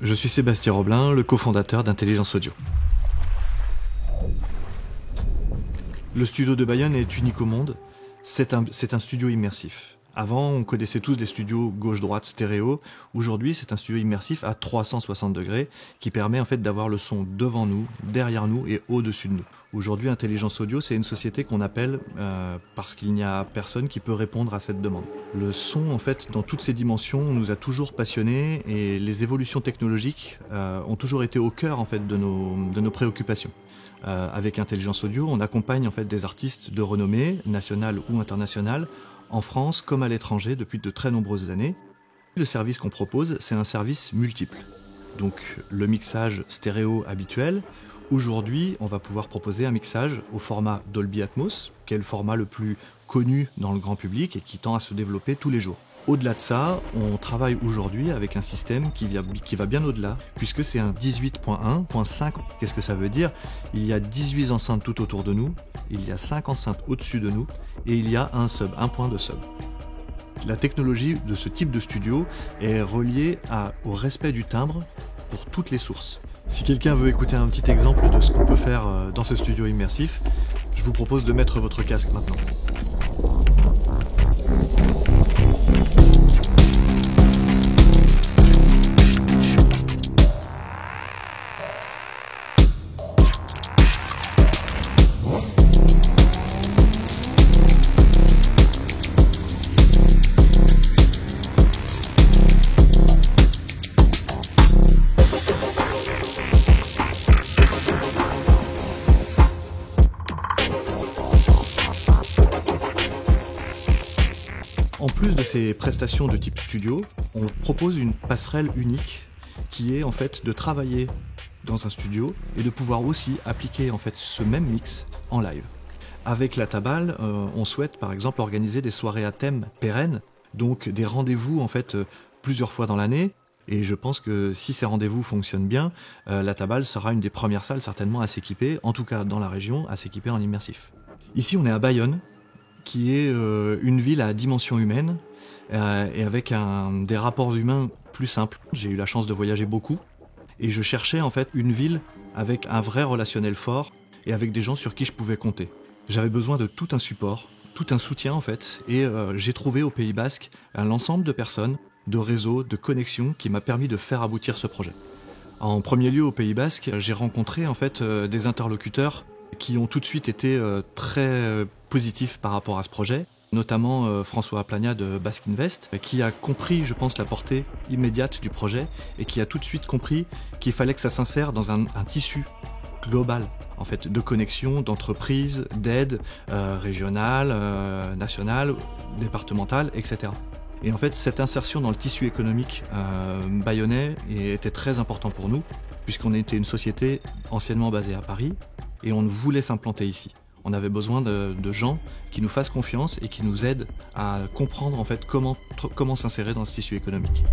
Je suis Sébastien Roblin, le cofondateur d'Intelligence Audio. Le studio de Bayonne est unique au monde. C'est un studio immersif. Avant, on connaissait tous les studios gauche-droite stéréo. Aujourd'hui, c'est un studio immersif à 360 degrés qui permet en fait d'avoir le son devant nous, derrière nous et au-dessus de nous. Aujourd'hui, Intelligence Audio, c'est une société qu'on appelle parce qu'il n'y a personne qui peut répondre à cette demande. Le son, en fait, dans toutes ses dimensions, nous a toujours passionnés et les évolutions technologiques ont toujours été au cœur en fait de nos préoccupations. Avec Intelligence Audio, on accompagne en fait des artistes de renommée, nationale ou internationale, en France comme à l'étranger depuis de très nombreuses années. Le service qu'on propose, c'est un service multiple. Donc le mixage stéréo habituel. Aujourd'hui, on va pouvoir proposer un mixage au format Dolby Atmos, qui est le format le plus connu dans le grand public et qui tend à se développer tous les jours. Au-delà de ça, on travaille aujourd'hui avec un système qui va bien au-delà, puisque c'est un 18.1.5. Qu'est-ce que ça veut dire? Il y a 18 enceintes tout autour de nous, il y a 5 enceintes au-dessus de nous, et il y a un point de sub. La technologie de ce type de studio est reliée au respect du timbre pour toutes les sources. Si quelqu'un veut écouter un petit exemple de ce qu'on peut faire dans ce studio immersif, je vous propose de mettre votre casque maintenant. En plus de ces prestations de type studio, on propose une passerelle unique qui est en fait de travailler dans un studio et de pouvoir aussi appliquer en fait ce même mix en live. Avec la Tabal, on souhaite par exemple organiser des soirées à thème pérennes, donc des rendez-vous en fait plusieurs fois dans l'année. Et je pense que si ces rendez-vous fonctionnent bien, la Tabal sera une des premières salles certainement à s'équiper, en tout cas dans la région, à s'équiper en immersif. Ici on est à Bayonne, qui est une ville à dimension humaine et avec des rapports humains plus simples. J'ai eu la chance de voyager beaucoup et je cherchais en fait une ville avec un vrai relationnel fort et avec des gens sur qui je pouvais compter. J'avais besoin de tout un support, tout un soutien en fait, et j'ai trouvé au Pays Basque un ensemble de personnes, de réseaux, de connexions qui m'a permis de faire aboutir ce projet. En premier lieu au Pays Basque, j'ai rencontré en fait des interlocuteurs qui ont tout de suite été très positifs par rapport à ce projet, notamment François Aplania de Basque Invest, qui a compris, je pense, la portée immédiate du projet et qui a tout de suite compris qu'il fallait que ça s'insère dans un tissu global, en fait, de connexion, d'entreprises, d'aide régionale, nationale, départementale, etc. Et en fait, cette insertion dans le tissu économique bayonnais était très important pour nous, puisqu'on était une société anciennement basée à Paris, et on voulait s'implanter ici. On avait besoin de gens qui nous fassent confiance et qui nous aident à comprendre en fait comment s'insérer dans ce tissu économique.